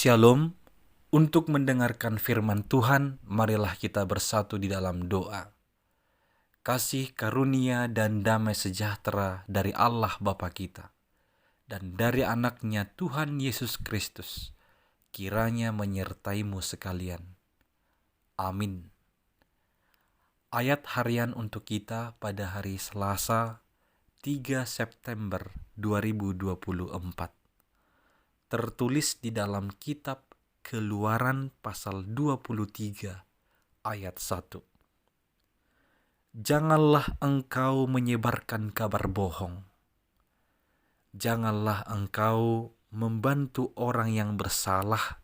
Shalom. Untuk mendengarkan firman Tuhan, marilah kita bersatu di dalam doa. Kasih karunia dan damai sejahtera dari Allah Bapa kita dan dari anaknya Tuhan Yesus Kristus kiranya menyertaimu sekalian. Amin. Ayat harian untuk kita pada hari Selasa 3 September 2024 tertulis di dalam kitab Keluaran pasal 23 ayat 1. Janganlah engkau menyebarkan kabar bohong. Janganlah engkau membantu orang yang bersalah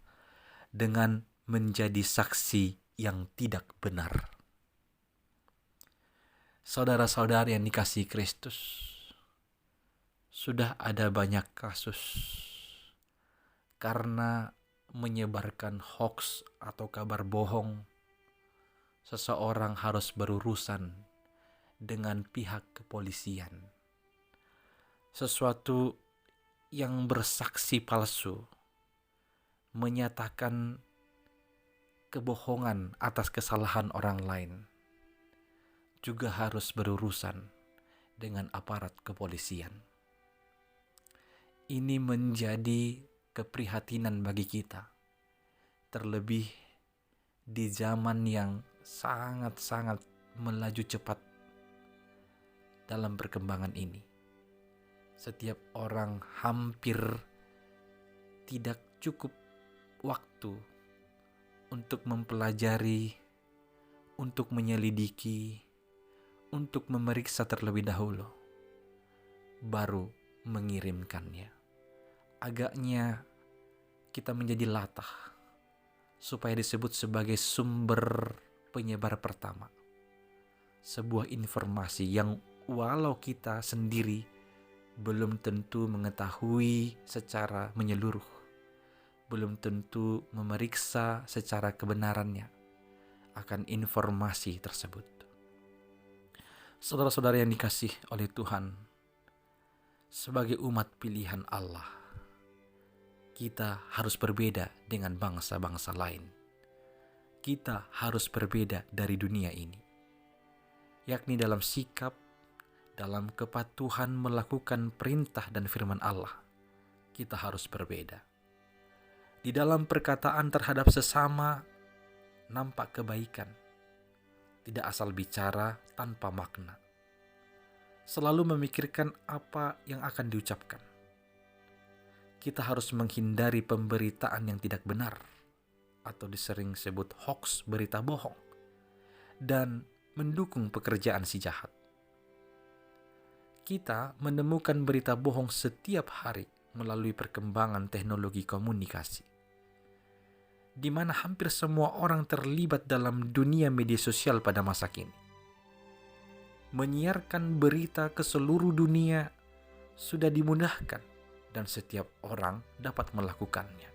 dengan menjadi saksi yang tidak benar. Saudara-saudara yang dikasihi Kristus, sudah ada banyak kasus karena menyebarkan hoax atau kabar bohong, seseorang harus berurusan dengan pihak kepolisian. Sesuatu yang bersaksi palsu, menyatakan kebohongan atas kesalahan orang lain, juga harus berurusan dengan aparat kepolisian. Ini menjadi keprihatinan bagi kita, terlebih di zaman yang sangat-sangat melaju cepat dalam perkembangan ini. Setiap orang hampir tidak cukup waktu untuk mempelajari, untuk menyelidiki, untuk memeriksa terlebih dahulu, baru mengirimkannya. Agaknya kita menjadi latah supaya disebut sebagai sumber penyebar pertama. Sebuah informasi yang walau kita sendiri belum tentu mengetahui secara menyeluruh, belum tentu memeriksa secara kebenarannya akan informasi tersebut. Saudara-saudara yang dikasih oleh Tuhan, sebagai umat pilihan Allah, kita harus berbeda dengan bangsa-bangsa lain. Kita harus berbeda dari dunia ini, yakni dalam sikap, dalam kepatuhan melakukan perintah dan firman Allah. Kita harus berbeda. Di dalam perkataan terhadap sesama, nampak kebaikan. Tidak asal bicara tanpa makna. Selalu memikirkan apa yang akan diucapkan. Kita harus menghindari pemberitaan yang tidak benar, atau disering sebut hoax, berita bohong, dan mendukung pekerjaan si jahat. Kita menemukan berita bohong setiap hari melalui perkembangan teknologi komunikasi, di mana hampir semua orang terlibat dalam dunia media sosial pada masa kini. Menyiarkan berita ke seluruh dunia sudah dimudahkan, dan setiap orang dapat melakukannya.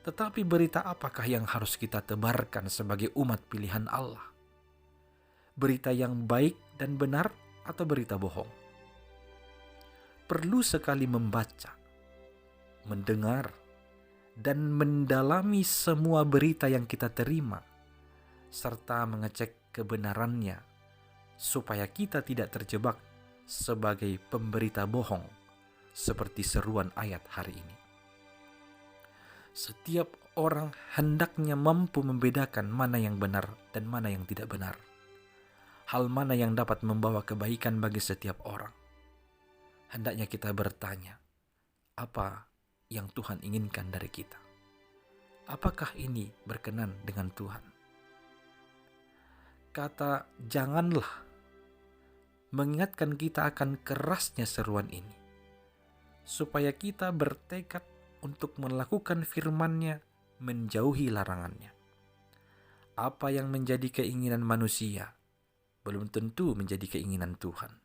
Tetapi berita apakah yang harus kita tebarkan sebagai umat pilihan Allah? Berita yang baik dan benar atau berita bohong? Perlu sekali membaca, mendengar, dan mendalami semua berita yang kita terima, serta mengecek kebenarannya, supaya kita tidak terjebak sebagai pemberita bohong, seperti seruan ayat hari ini. Setiap orang hendaknya mampu membedakan mana yang benar dan mana yang tidak benar. Hal mana yang dapat membawa kebaikan bagi setiap orang. Hendaknya kita bertanya, apa yang Tuhan inginkan dari kita? Apakah ini berkenan dengan Tuhan? Kata janganlah mengingatkan kita akan kerasnya seruan ini, supaya kita bertekad untuk melakukan firman-Nya, menjauhi larangannya. Apa yang menjadi keinginan manusia belum tentu menjadi keinginan Tuhan.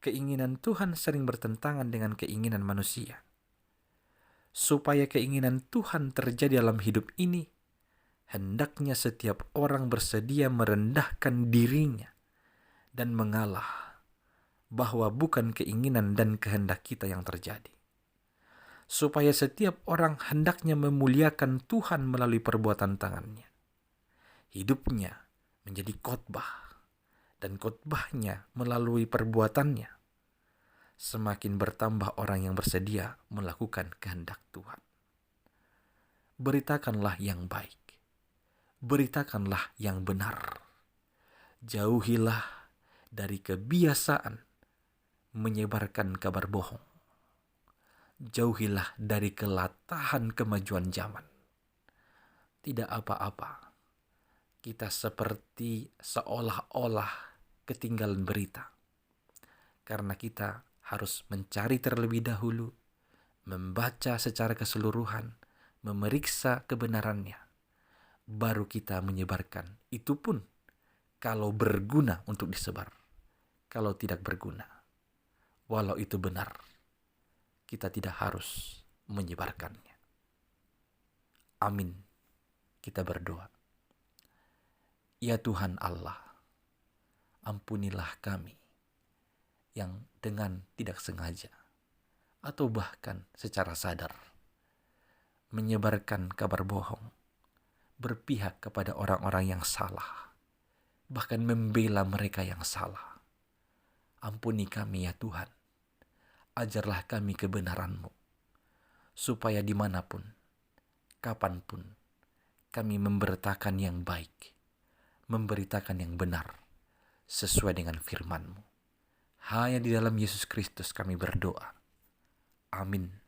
Keinginan Tuhan sering bertentangan dengan keinginan manusia. Supaya keinginan Tuhan terjadi dalam hidup ini, hendaknya setiap orang bersedia merendahkan dirinya dan mengalah, bahwa bukan keinginan dan kehendak kita yang terjadi. supaya setiap orang hendaknya memuliakan Tuhan melalui perbuatan tangannya. Hidupnya menjadi khotbah, dan khotbahnya melalui perbuatannya. Semakin bertambah orang yang bersedia melakukan kehendak Tuhan. Beritakanlah yang baik, beritakanlah yang benar. Jauhilah dari kebiasaan menyebarkan kabar bohong. Jauhilah dari kelatahan kemajuan zaman. Tidak apa-apa, kita seperti seolah-olah ketinggalan berita. Karena kita harus mencari terlebih dahulu, membaca secara keseluruhan, memeriksa kebenarannya. Baru kita menyebarkan. Itu pun kalau berguna untuk disebar. Kalau tidak berguna, walau itu benar, kita tidak harus menyebarkannya. Amin. Kita berdoa. Ya Tuhan Allah, ampunilah kami yang dengan tidak sengaja atau bahkan secara sadar menyebarkan kabar bohong, berpihak kepada orang-orang yang salah, bahkan membela mereka yang salah. Ampuni kami ya Tuhan, ajarlah kami kebenaran-Mu, supaya dimanapun, kapanpun, kami memberitakan yang baik, memberitakan yang benar, sesuai dengan firman-Mu. Hanya di dalam Yesus Kristus kami berdoa. Amin.